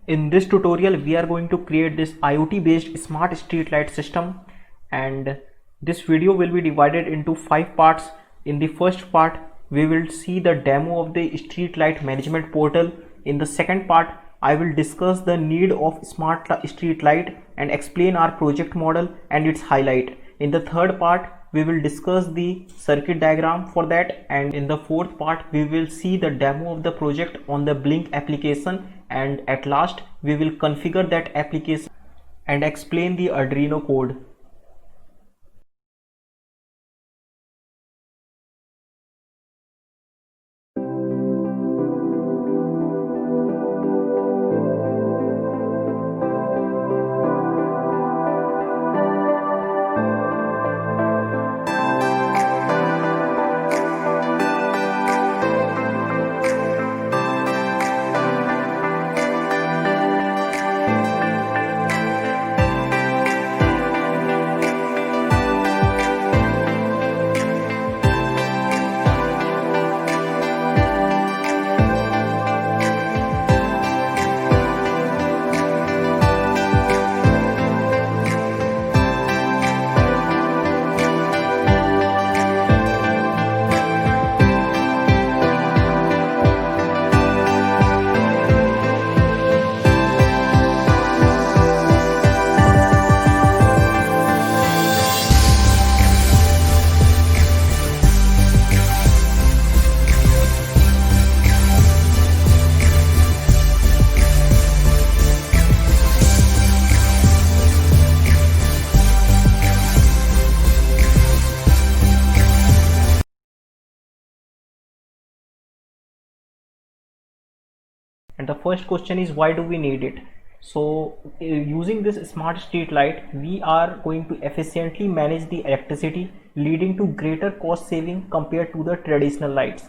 In this tutorial, we are going to create this IoT based smart street light system, and this video will be divided into 5 parts. In the first part, we will see the demo of the street light management portal. In the second part, I will discuss the need of smart street light and explain our project model and its highlight. In the third part, we will discuss the circuit diagram for that, and in the fourth part we will see the demo of the project on the Blink application, and at last we will configure that application and explain the Arduino code. And the first question is, why do we need it? So using this smart street light, we are going to efficiently manage the electricity, leading to greater cost saving compared to the traditional lights.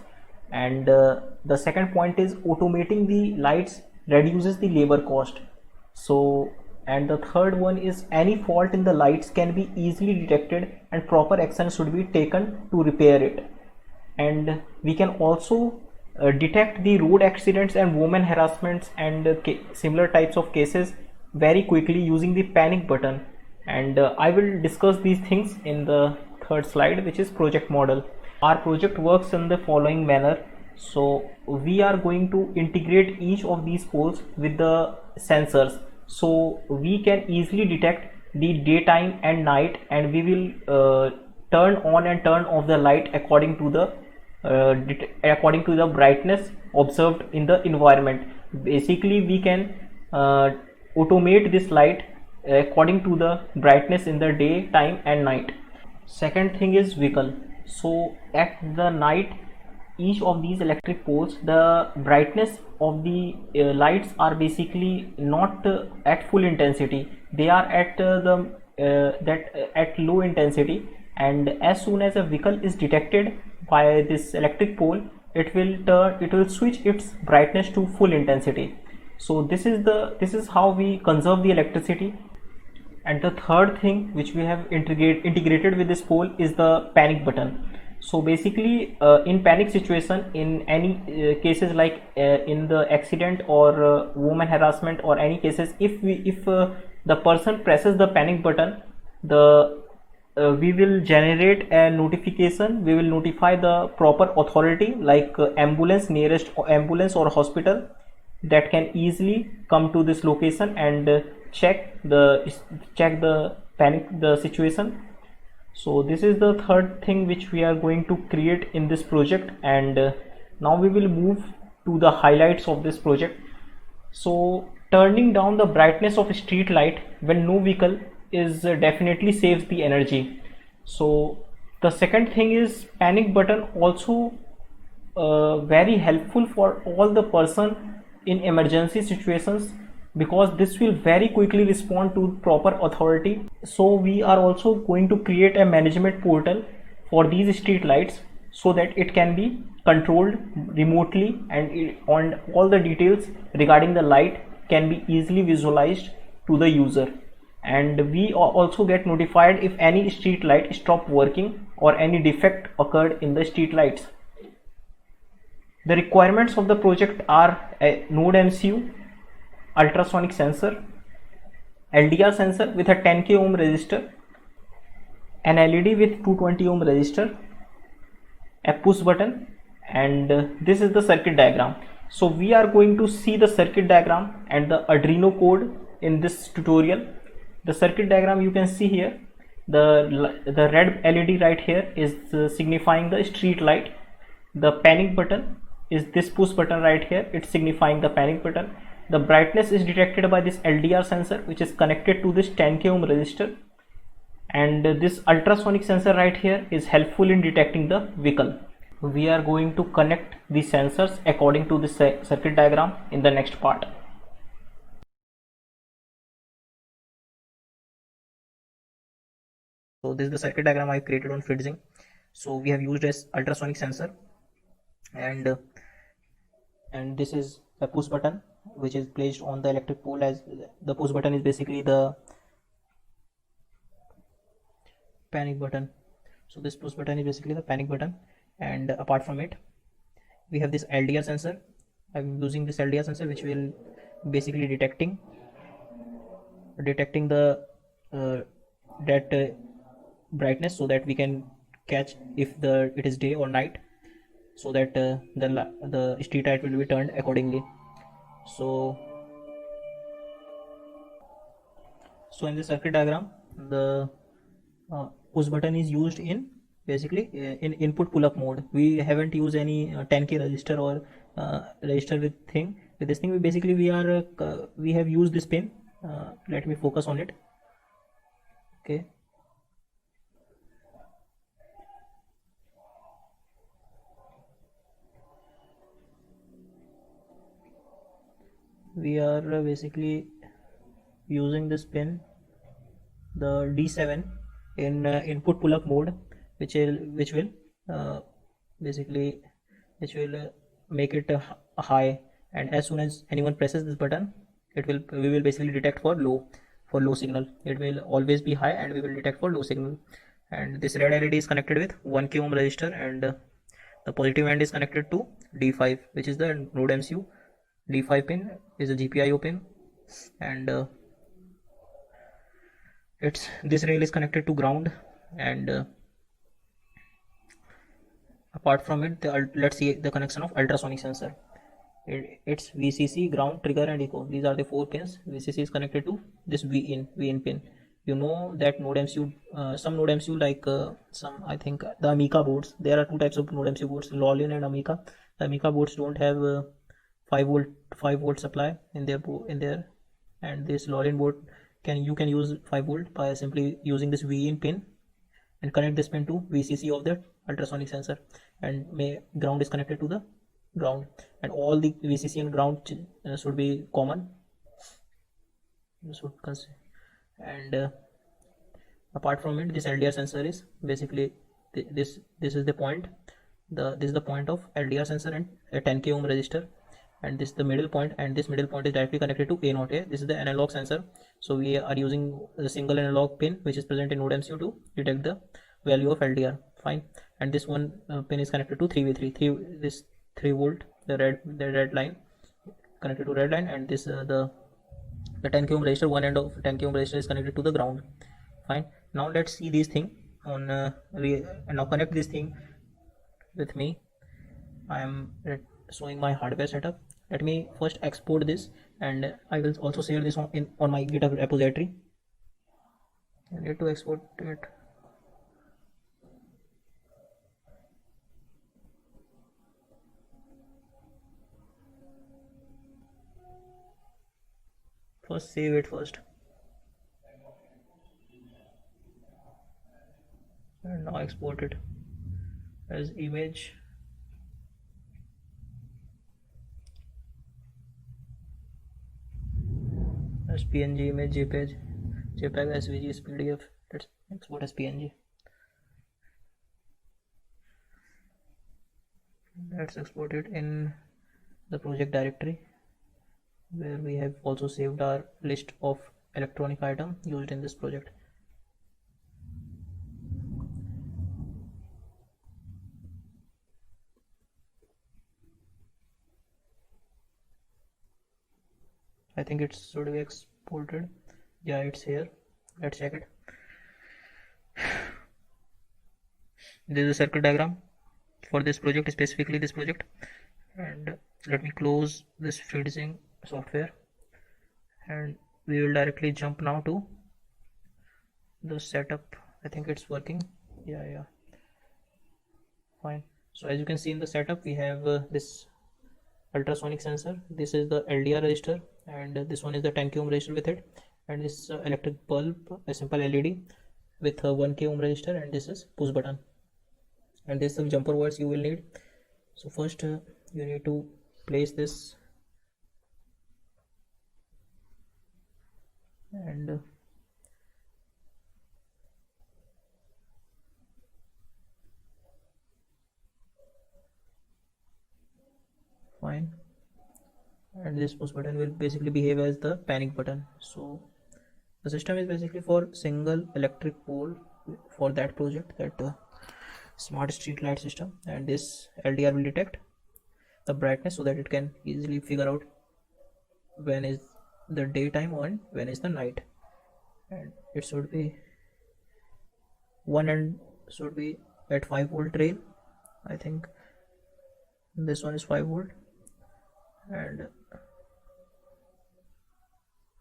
And the second point is, automating the lights reduces the labor cost. So, and the third one is, any fault in the lights can be easily detected and proper action should be taken to repair it. And we can also detect the road accidents and women harassments and similar types of cases very quickly using the panic button. And I will discuss these things in the third slide, which is project model. Our project works in the following manner. So we are going to integrate each of these poles with the sensors, so we can easily detect the daytime and night, and we will turn on and turn off the light according to the brightness observed in the environment. Basically, we can automate this light according to the brightness in the day time and night. Second thing is vehicle. So at the night, each of these electric poles, the brightness of the lights are basically not at full intensity. They are at at low intensity, and as soon as a vehicle is detected by this electric pole, it will switch its brightness to full intensity. So this is how we conserve the electricity. And the third thing which we have integrated with this pole is the panic button. So basically, in panic situation, in any cases like in the accident or woman harassment or any cases, if the person presses the panic button, we will generate a notification. We will notify the proper authority like nearest ambulance or hospital, that can easily come to this location and check the situation. So this is the third thing which we are going to create in this project, and now we will move to the highlights of this project. So turning down the brightness of a street light when no vehicle is definitely saves the energy. So the second thing is, panic button also very helpful for all the person in emergency situations, because this will very quickly respond to proper authority. So we are also going to create a management portal for these street lights, so that it can be controlled remotely, and all the details regarding the light can be easily visualized to the user. And we also get notified if any street light stopped working or any defect occurred in the street lights. The requirements of the project are a Node MCU, ultrasonic sensor, LDR sensor with a 10k ohm resistor, an LED with 220 ohm resistor, a push button, and this is the circuit diagram. So we are going to see the circuit diagram and the Arduino code in this tutorial. The circuit diagram you can see here, the red LED right here is signifying the street light. The panic button is this push button right here, it's signifying the panic button. The brightness is detected by this LDR sensor which is connected to this 10k ohm resistor, and this ultrasonic sensor right here is helpful in detecting the vehicle. We are going to connect the sensors according to this circuit diagram in the next part. So this is the circuit diagram I created on Fritzing. So we have used as ultrasonic sensor, and this is a push button which is placed on the electric pole. As the push button is basically the panic button. So this push button is basically the panic button, and apart from it we have this LDR sensor. I'm using this LDR sensor which will basically detecting the that brightness, so that we can catch if it is day or night, so that the street light will be turned accordingly. So in the circuit diagram, the push button is used in basically in input pull-up mode. We haven't used any 10k register or register with this thing. We have used this pin. Let me focus on it. Okay. We are basically using this pin, the D7, in input pull-up mode, which will make it high, and as soon as anyone presses this button, we will basically detect for low signal. It will always be high, and we will detect for low signal. And this red LED is connected with 1k ohm resistor, and the positive end is connected to D5, which is the node MCU. D5 pin is a GPIO pin, and this rail is connected to ground, and apart from it, let's see the connection of ultrasonic sensor. It's VCC, ground, trigger, and echo. These are the 4 pins. VCC is connected to this VIN pin. You know that node MCU, some node MCU like some, I think the Amica boards. There are 2 types of node MCU boards, Lolin and Amica. The Amica boards don't have 5 volt supply in there, and this Lolin board you can use 5 volt by simply using this VIN pin and connect this pin to VCC of the ultrasonic sensor, and ground is connected to the ground, and all the VCC and ground should be common. And apart from it, this LDR sensor is basically this is the point. This is the point of LDR sensor and a 10k ohm resistor, and this is the middle point, and this middle point is directly connected to A0A. This is the analog sensor. So we are using the single analog pin which is present in node MCU to detect the value of LDR. Fine. And this one pin is connected to 3V3, this 3 volt, the red line connected to red line, and this the 10k ohm resistor, one end of 10k ohm resistor is connected to the ground. Fine. Now let's see this thing on now connect this thing with me. I am showing my hardware setup. Let me first export this, and I will also share this on my GitHub repository. I need to export it. First save it first, and now export it as image. As PNG, image, JPEG, SVG, PDF. Let's export as PNG. Let's export it in the project directory, where we have also saved our list of electronic item used in this project. I think it should be exported. Yeah, it's here. Let's check it. This is a circuit diagram for this project, specifically this project. And let me close this FeedSync software, and we will directly jump now to the setup. I think it's working. Yeah, fine. So as you can see in the setup, we have this ultrasonic sensor. This is the LDR register, and this one is the 10k ohm register with it, and this electric bulb, a simple LED with a 1k ohm register, and this is push button, and this is some jumper wires you will need. So first you need to place this, and fine, and this push button will basically behave as the panic button. So the system is basically for single electric pole for that project, that smart street light system, and this LDR will detect the brightness so that it can easily figure out when is the daytime and when is the night. And it should be, one end should be at 5 volt rail. I think this one is 5 volt, and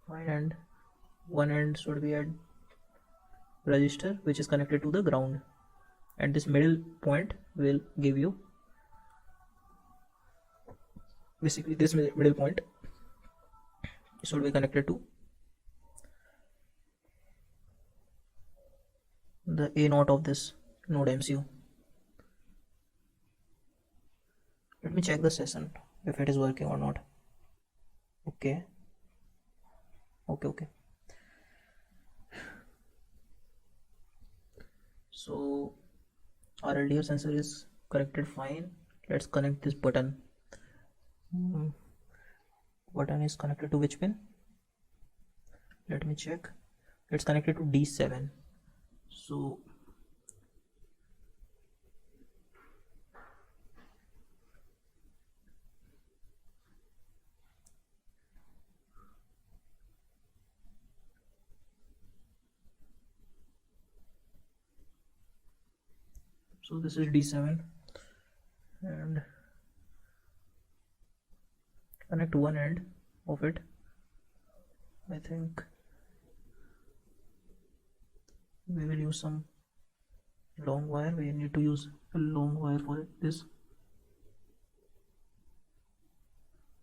fine, and one end should be at register which is connected to the ground, and this middle point will give you basically this middle point should be connected to the A naught of this node MCU. Let me check the session if it is working or not. Okay. So our LDR sensor is connected fine. Let's connect this button. Button is connected to which pin? Let me check. It's connected to D7. So this is D7, and connect one end of it. I think we will use some long wire. We need to use a long wire for it. This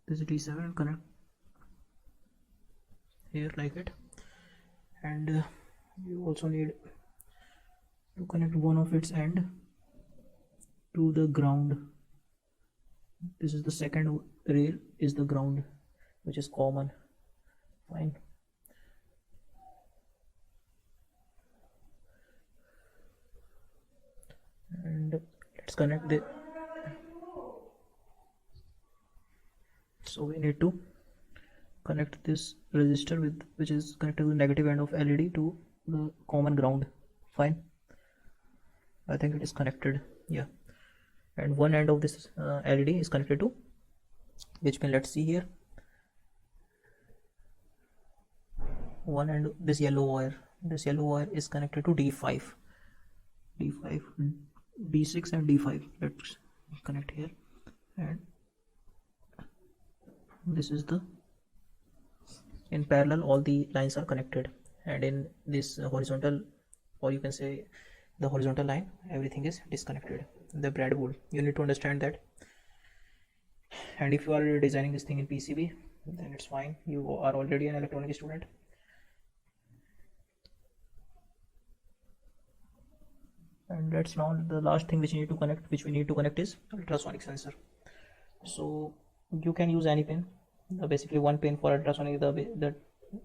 is D7, connect here like it, and you also need to connect one of its end to the ground. This is the second rail is the ground, which is common. Fine. And let's connect the, so we need to connect this resistor with which is connected to the negative end of LED to the common ground. Fine, I think it is connected. Yeah, and one end of this LED is connected to which pin? Let's see here. One end, this yellow wire is connected to D5, D6 and D5. Let's connect here, and this is the, in parallel all the lines are connected, and in this horizontal, or you can say the horizontal line, everything is disconnected. The breadboard, you need to understand that. And if you are designing this thing in PCB, then it's fine, you are already an electronics student. And that's not the last thing which we need to connect is ultrasonic sensor. So you can use any pin, basically one pin for ultrasonic, the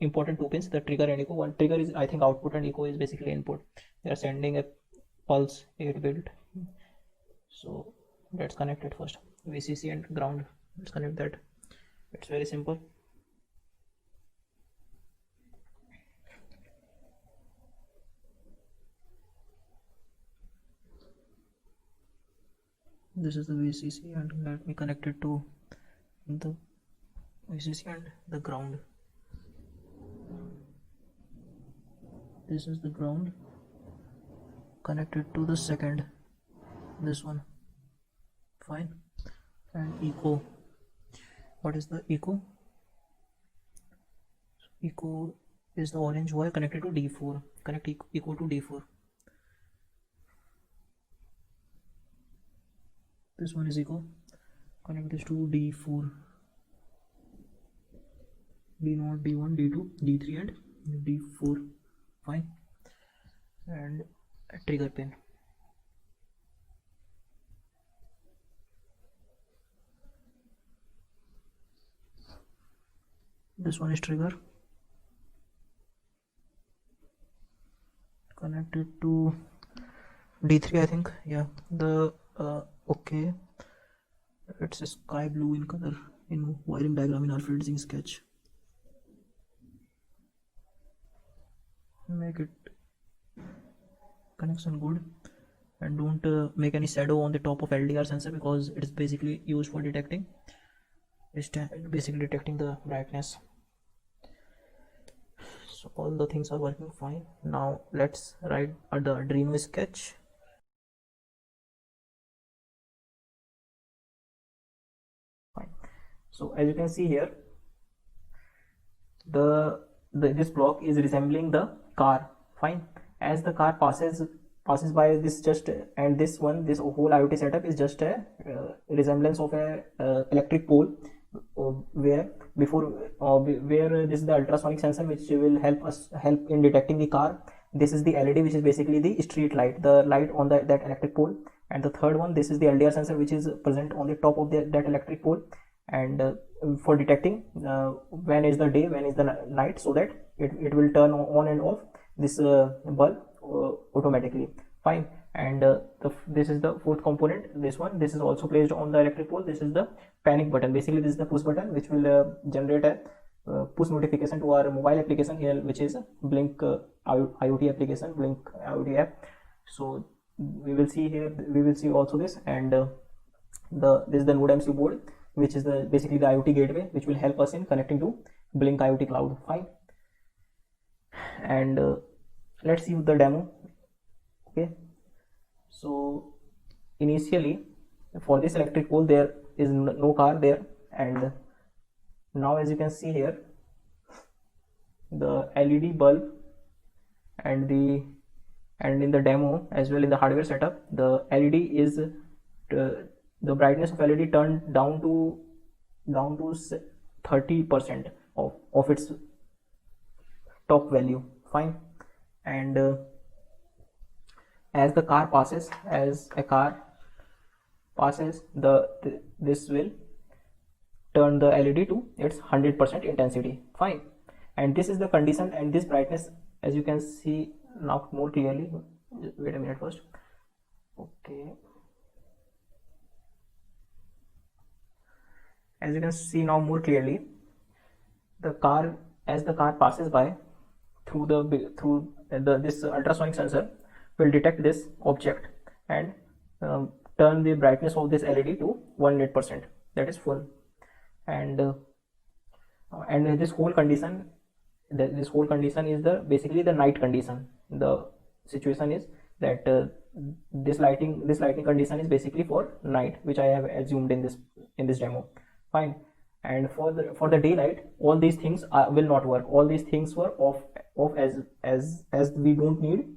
important two pins, the trigger and echo. One trigger is I think output, and echo is basically input. They are sending a pulse 8-bit. So let's connect it first. VCC and ground, let's connect that. It's very simple. This is the VCC, and let me connect it to the VCC and the ground. this is the ground connected to the second, this one. Fine. And eco, what is the eco? Eco is the orange wire connected to D4. Connect eco to D4. This one is eco. Connect this to D4. D0, D1, D2, D3 and D4. Fine. And a trigger pin. This one is trigger. Connected to D3, I think. Yeah. The okay. It's a sky blue in color in wiring diagram in our freezing sketch. Make it connection good, and don't make any shadow on the top of LDR sensor, because it is basically used for detecting. It's basically detecting the brightness. So all the things are working fine. Now let's write the Arduino sketch. Fine. So as you can see here, this block is resembling the car. Fine. As the car passes by this, just and this whole IoT setup is just a resemblance of a electric pole, where this is the ultrasonic sensor which will help in detecting the car. This is the LED, which is basically the street light, the light on that electric pole. And the third one, this is the LDR sensor, which is present on the top of that electric pole, and for detecting when is the day, when is the night, so that it will turn on and off this bulb automatically. Fine. And this is the fourth component. This is also placed on the electric pole. This is the panic button. Basically this is the push button which will generate a push notification to our mobile application here, which is Blink IoT application, Blink IoT app. So we will see here, we will see also this. And this is the NodeMCU board, which is basically the IoT gateway, which will help us in connecting to Blink IoT cloud. Fine. And let's see the demo. Okay. So initially for this electric pole there is no car there, and now as you can see here, the LED bulb and in the demo as well in the hardware setup, the LED is the brightness of LED turned down to 30% of its top value. Fine. And as a car passes, this will turn the LED to its 100% intensity. Fine. And this is the condition, and this brightness, as you can see now more clearly. Wait a minute first. Okay. As you can see now more clearly, as the car passes by through this ultrasonic sensor will detect this object and turn the brightness of this LED to 100%, that is full. And this whole condition is basically the night condition. The situation is that this lighting condition is basically for night, which I have assumed in this demo. Fine. And for the daylight, all these things will not work. All these things were off as we don't need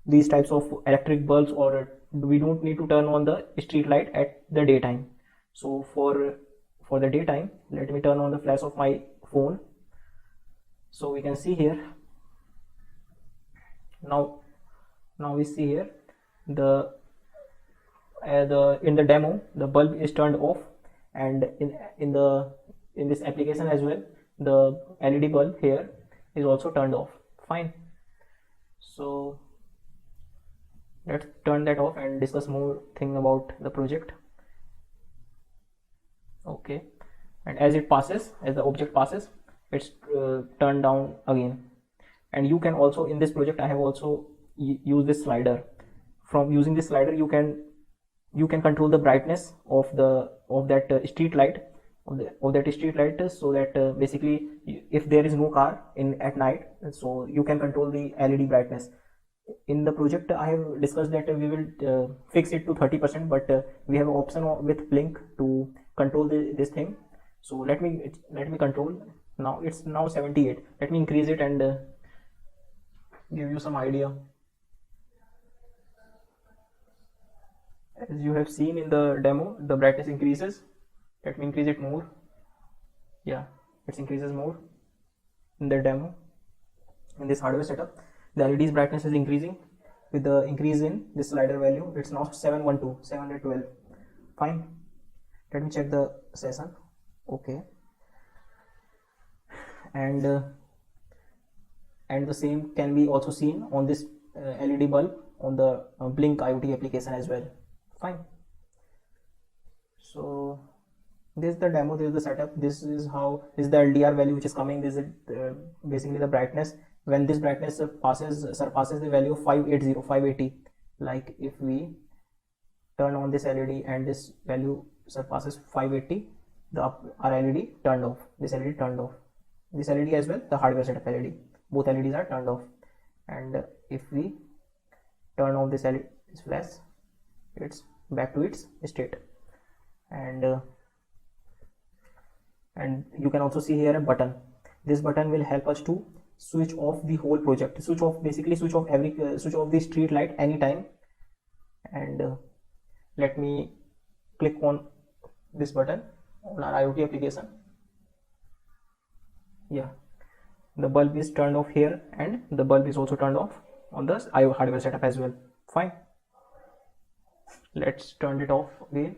these types of electric bulbs, or we don't need to turn on the street light at the daytime. So for the daytime, let me turn on the flash of my phone. So we can see here now we see here in the demo the bulb is turned off, and in this application as well the LED bulb here is also turned off. Fine. So let's turn that off and discuss more thing about the project. Okay. And as the object passes, it's turned down again. And you can also, in this project I have also used this slider. From using this slider you can control the brightness of that street light of that street light, so that basically if there is no car in at night, so you can control the LED brightness. In the project I have discussed that we will fix it to 30%, but we have an option with blink to control this thing. So let me control. Now it's now 78. Let me increase it and give you some idea. As you have seen in the demo, the brightness increases. Let me increase it more. Yeah, it increases more in the demo. In this hardware setup, the LED's brightness is increasing with the increase in this slider value. It's now 712. Fine. Let me check the session. Okay. And the same can be also seen on this LED bulb on the Blink IoT application as well. Fine. So this is the demo, this is the setup, this is the LDR value which is coming. This is basically the brightness. When this brightness surpasses the value of 580, like if we turn on this LED and this value surpasses 580, our LED turned off. This LED turned off. This LED as well, the hardware setup LED, both LEDs are turned off. And if we turn off this LED, this flash, it's back to its state. And you can also see here a button. This button will help us to switch off the whole project, switch off the street light anytime. And let me click on this button on our IoT application. Yeah, the bulb is turned off here, and the bulb is also turned off on the IoT hardware setup as well. Fine. Let's turn it off again.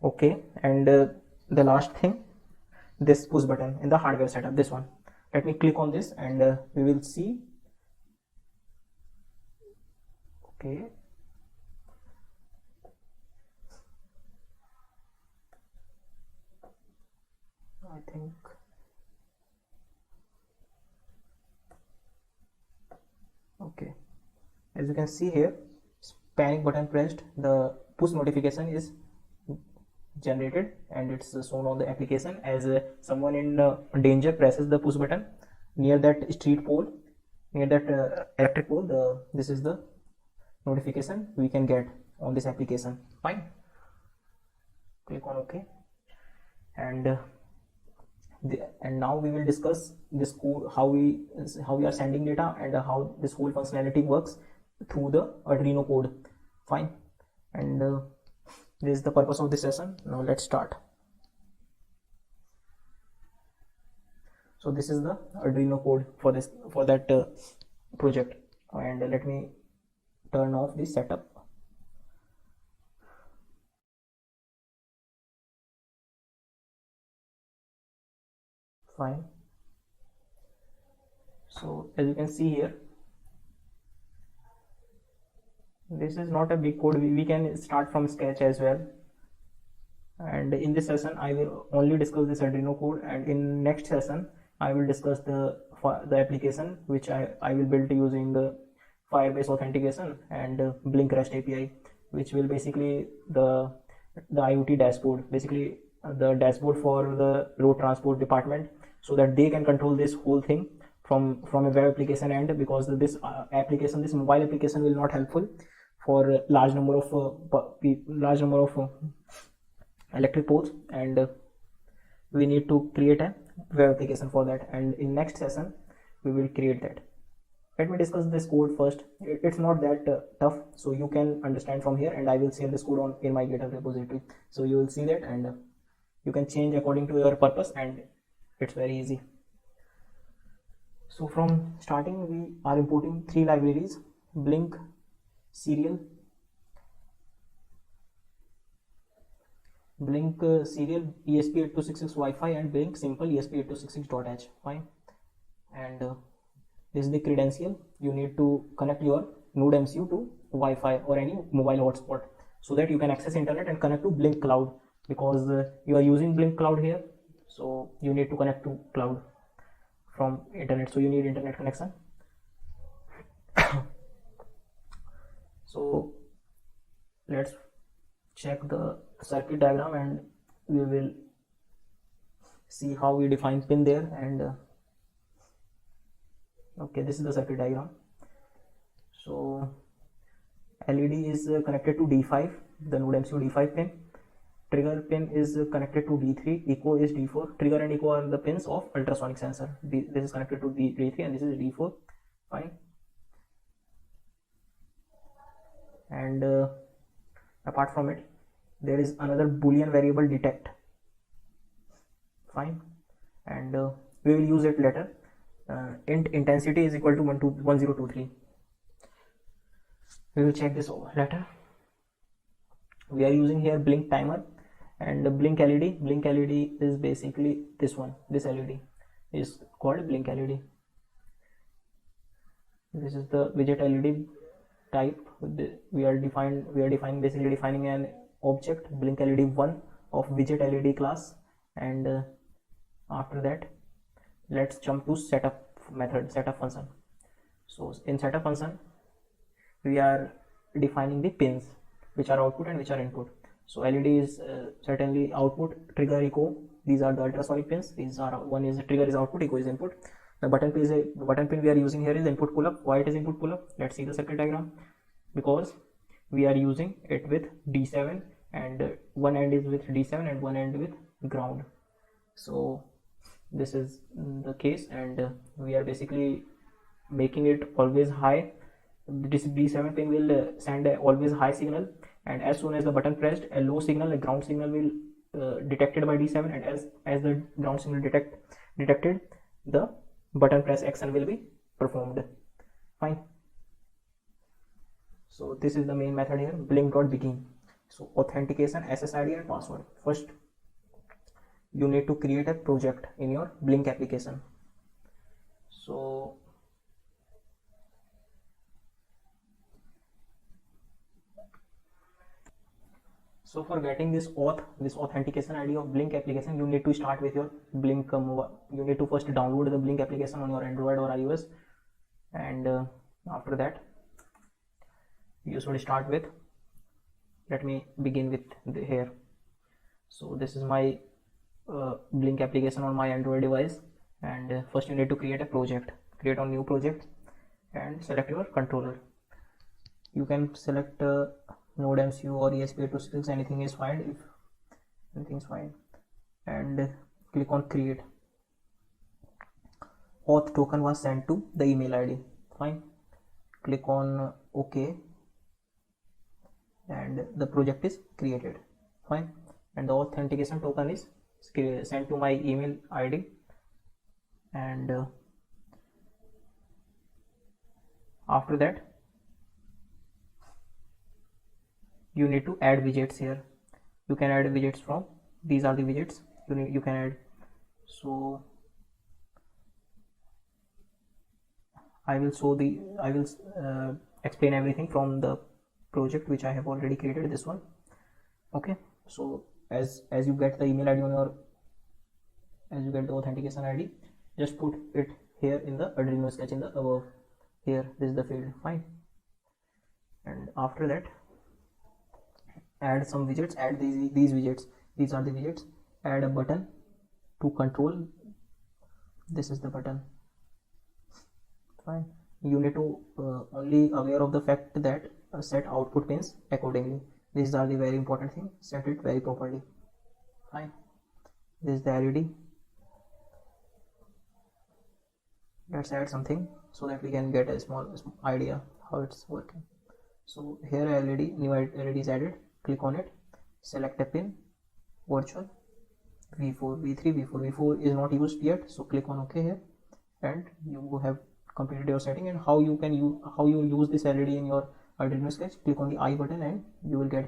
Okay, and the last thing, this push button in the hardware setup, this one. Let me click on this and we will see. Okay, I think okay, as you can see here, panic button pressed, the push notification is generated and it's shown on the application as someone in danger presses the push button near that street pole, near that electric pole. This is the notification we can get on this application. Fine. Click on OK. And now we will discuss this code, how we are sending data and how this whole functionality works through the Arduino code. Fine. And this is the purpose of this session. Now let's start. So this is the Arduino code for that project. And let me turn off the setup. Fine. So as you can see here, this is not a big code. We can start from scratch as well. And in this session I will only discuss this Arduino code, and in next session I will discuss the application which I will build using the Firebase authentication and Blink REST API, which will basically the IoT dashboard, basically the dashboard for the road transport department, so that they can control this whole thing from a web application end, because this mobile application will not helpful for a large number of electric poles, and we need to create a web application for that. And in next session we will create that. Let me discuss this code first. It's not that tough, so you can understand from here, and I will save this code in my GitHub repository, so you will see that and you can change according to your purpose, and it's very easy. So from starting we are importing 3 libraries: Blink, Serial, ESP8266 Wi-Fi, and Blink Simple ESP8266.h. Fine. And this is the credential. You need to connect your Node MCU to Wi-Fi or any mobile hotspot, so that you can access internet and connect to Blink Cloud, because you are using Blink Cloud here, so you need to connect to cloud from internet, so you need internet connection. So let's check the circuit diagram and we will see how we define pin there. And okay, this is the circuit diagram. So LED is connected to D5, the node MCU D5 pin. Trigger pin is connected to D3, echo is D4. Trigger and echo are the pins of ultrasonic sensor. This is connected to D3 and this is D4. Fine. And apart from it, there is another Boolean variable detect. Fine. And we will use it later. Int intensity is equal to 1023. We will check this later. We are using here blink timer and the blink LED. Blink LED is basically this one. This LED is called blink LED. This is the widget LED type. We are defining an object blink LED 1 of widget LED class. And after that, let's jump to setup method, setup function. So in setup function, we are defining the pins which are output and which are input. So LED is certainly output, trigger, echo. These are the ultrasonic pins. These are, one is trigger is output, echo is input. The button pin we are using here is input pull up. Why it is input pull up? Let's see the circuit diagram. Because we are using it with D7 and one end is with D7 and one end with ground. So this is the case, and we are basically making it always high. This D7 pin will send a always high signal, and as soon as the button pressed, a low signal, a ground signal will detected by D7, and as the ground signal detected, the button press action will be performed. Fine. So this is the main method here, blink.begin. So authentication, SSID and password. First, you need to create a project in your Blink application. So for getting this authentication ID of Blink application, you need to start with your Blink you need to first download the Blink application on your Android or iOS, and after that you should start with, let me begin with here. So this is my Blink application on my Android device, and first you need to create a project. Create a new project and select your controller. You can select Node MCU or ESP8266, anything is fine. If anything is fine, and click on create. Auth token was sent to the email ID. Fine. Click on OK, and the project is created. Fine. And the authentication token is sent to my email ID, and after that you need to add widgets here. You can add widgets from, these are the widgets you can add. So I will explain everything from the project which I have already created, this one. Okay, so as you get the email ID on your, as you get the authentication ID, just put it here in the Arduino sketch in the above here. This is the field. Fine. And after that, add some widgets. Add these widgets. These are the widgets. Add a button to control. This is the button. Fine. You need to only aware of the fact that set output pins accordingly. These are the very important thing. Set it very properly. Fine. This is the LED. Let's add something so that we can get a small idea how it's working. So here LED, new LED is added. Click on it. Select a pin. Virtual. V4, V3, V4. V4 is not used yet. So click on OK here, and you have completed your setting. And how you use this LED in your Arduino sketch, click on the I button and you will get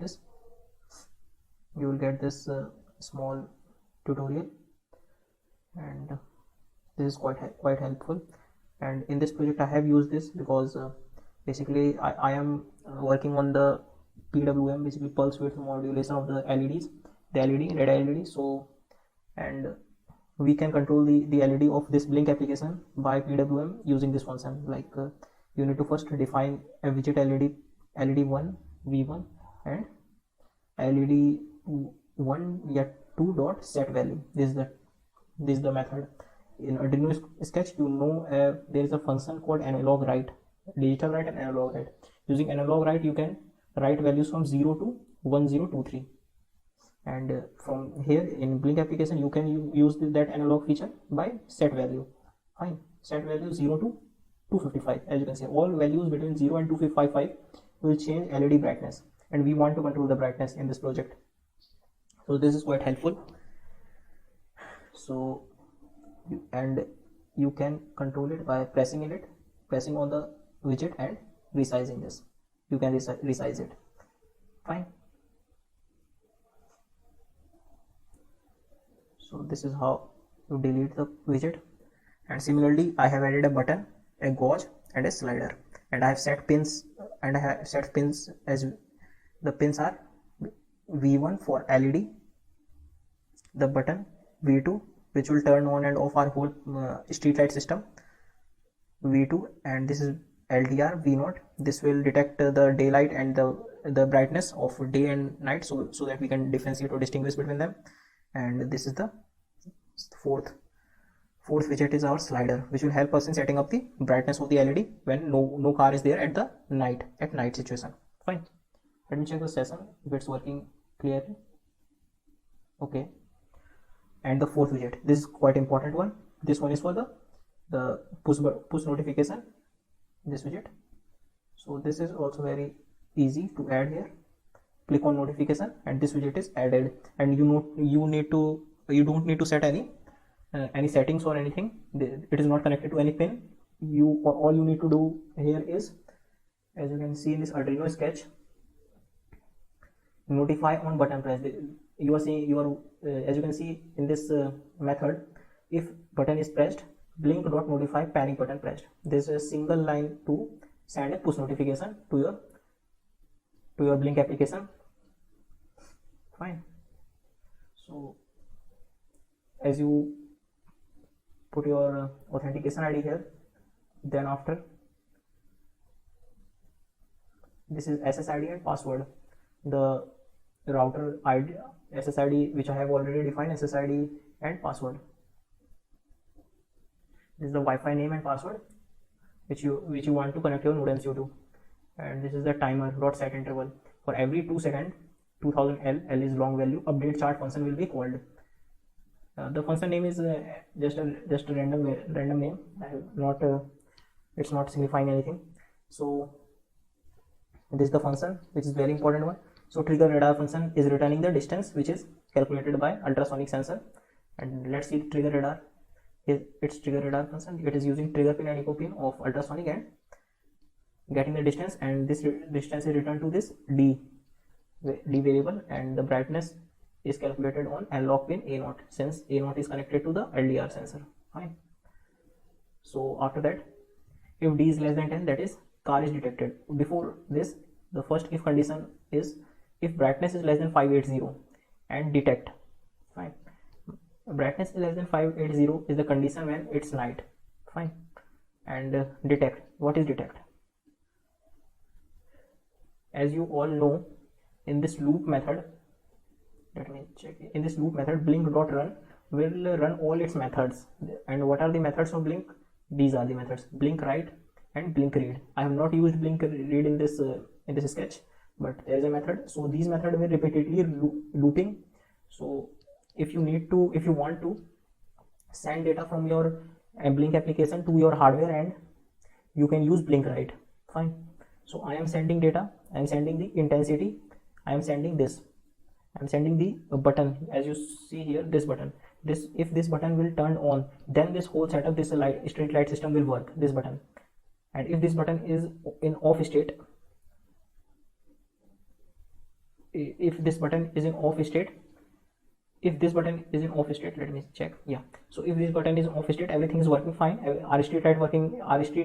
this small tutorial, and this is quite helpful. And in this project I have used this because basically I am working on the PWM, basically pulse width modulation of the LEDs, the LED, red LED. So, and we can control the LED of this Blink application by PWM using this function. Like you need to first define a widget LED1 V1 and LED1 yet 2 dot set value. This is the method. In Arduino Sketch, you know, there is a function called analog write, digital write and analog write. Using analog write, you can write values from 0 to 1023, and from here in Blink application you can use that analog feature by set value. Fine, set value 0 to 255. As you can see, all values between 0 and 255 will change LED brightness, and we want to control the brightness in this project, so this is quite helpful. So and you can control it by pressing on the widget and resizing this. You can resize it. Fine. So this is how you delete the widget. And similarly, I have added a button, a gauge and a slider, and I have set pins, and I have set pins as the pins are V1 for LED, the button V2 which will turn on and off our whole street light system, V2, and this is LDR V0. This will detect the daylight and the brightness of day and night, so that we can differentiate or distinguish between them. And this is the fourth widget is our slider, which will help us in setting up the brightness of the LED when no car is there at night situation. Fine. Let me check the session if it's working clearly. Okay. And the fourth widget, this is quite important one. This one is for the push notification, this widget. So this is also very easy to add here. Click on notification and this widget is added, and you don't need to set any settings or anything. It is not connected to any pin. All you need to do here is, as you can see in this Arduino Sketch, notify on button press. You are seeing as you can see in this method, if button is pressed, blink dot notify panic button pressed. This is a single line to send a push notification to your Blink application. Fine. So as you put your authentication ID here, then after this is SSID and password. The router ID, SSID, which I have already defined, SSID and password. This is the Wi-Fi name and password which you want to connect your NodeMCU to. And this is the timer dot set interval. For every 2 seconds, 2000 L is long value, update chart function will be called. The function name is just a random name. It's not signifying anything. So this is the function, which is very important one. So trigger radar function is returning the distance which is calculated by ultrasonic sensor. And let's see trigger radar. Its trigger radar function, it is using trigger pin and echo pin of ultrasonic and getting the distance, and this distance is returned to this D variable, and the brightness is calculated on analog pin A0, since A0 is connected to the LDR sensor. Fine. So after that, if D is less than 10, that is car is detected. Before this, the first if condition is if brightness is less than 580 and detect. Fine. Brightness is less than 580 is the condition when it's night. Fine. And detect. What is detect? As you all know, in this loop method, let me check. In this loop method, blink.run will run all its methods. And what are the methods of blink? These are the methods: blink write and blink read. I have not used blink read in this sketch, but there is a method. So these methods will repeatedly looping. So if you want to send data from your Blink application to your hardware end, you can use blink write. Fine. So I am sending data, I am sending the intensity, I am sending this, I am sending the button. As you see here, this button, if this button will turn on, then this whole setup, this street light system will work, this button. And if this button is in off state, let me check. Yeah, so if this button is off state, everything is working fine, our street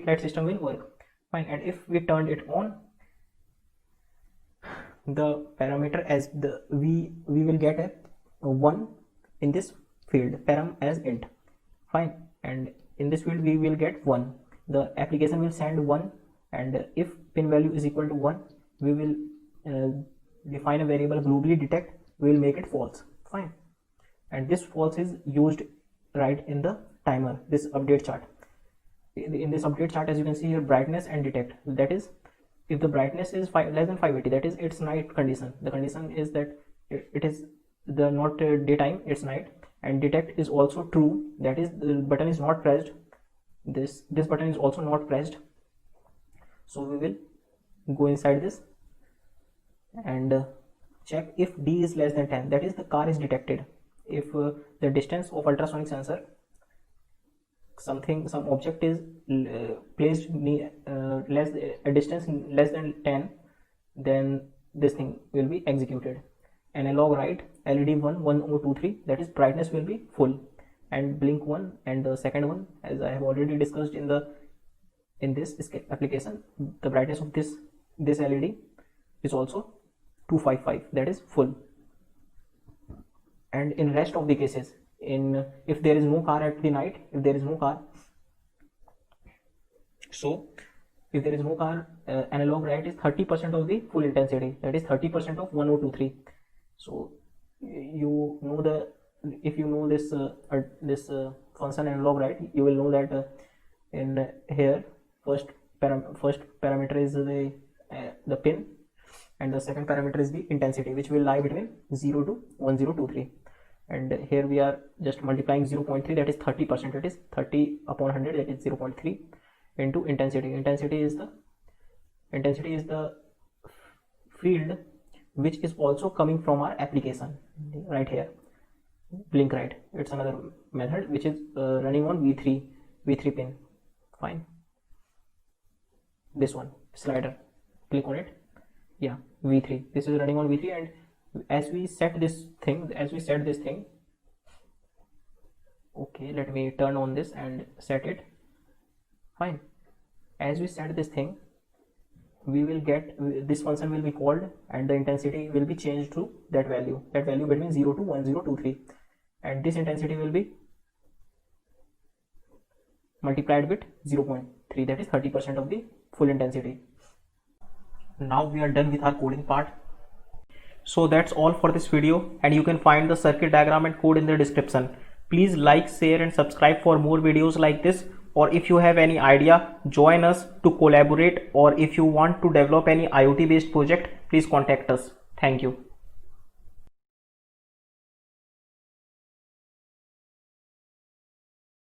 light system will work fine. And if we turned it on, the parameter as we will get a 1 in this field, param as int. Fine. And in this field we will get 1. The application will send 1, and if pin value is equal to 1, we will define a variable globally detect, we will make it false. Fine. and this false is used right in the timer, this update chart. In this update chart, as you can see here, brightness and detect, that is if the brightness is less than 580, that is it's night condition. The condition is that it is the not daytime, it's night. And detect is also true, that is the button is not pressed, this button is also not pressed. So we will go inside this and check if D is less than 10, that is the car is detected. If the distance of ultrasonic sensor, some object is placed a distance less than 10, then this thing will be executed. Analog write LED 1 1023, that is brightness will be full, and blink 1, and the second one, as I have already discussed in this application, the brightness of this LED is also 255, that is full. And in rest of the cases, if there is no car at the night, if there is no car, so if there is no car, analog write is 30% of the full intensity, that is 30% of 1023. So you know if you know this function analog write, you will know that in here first parameter is the pin, and the second parameter is the intensity, which will lie between 0 to 1023. And here we are just multiplying 0.3, that is 30%, that is 30 upon 100, that is 0.3 into intensity. Intensity is the field which is also coming from our application right here, blink right. It's another method which is running on V3 pin. Fine, this one slider, click on it, yeah, V3, this is running on V3. And as we set this thing, okay, let me turn on this and set it. Fine, as we set this thing, we will get this function will be called, and the intensity will be changed to that value between 0 to 1023, and this intensity will be multiplied with 0.3, that is 30% of the full intensity. Now we are done with our coding part. So that's all for this video, and you can find the circuit diagram and code in the description. Please like, share and subscribe for more videos like this. Or if you have any idea, join us to collaborate, or if you want to develop any IoT based project, please contact us. Thank you.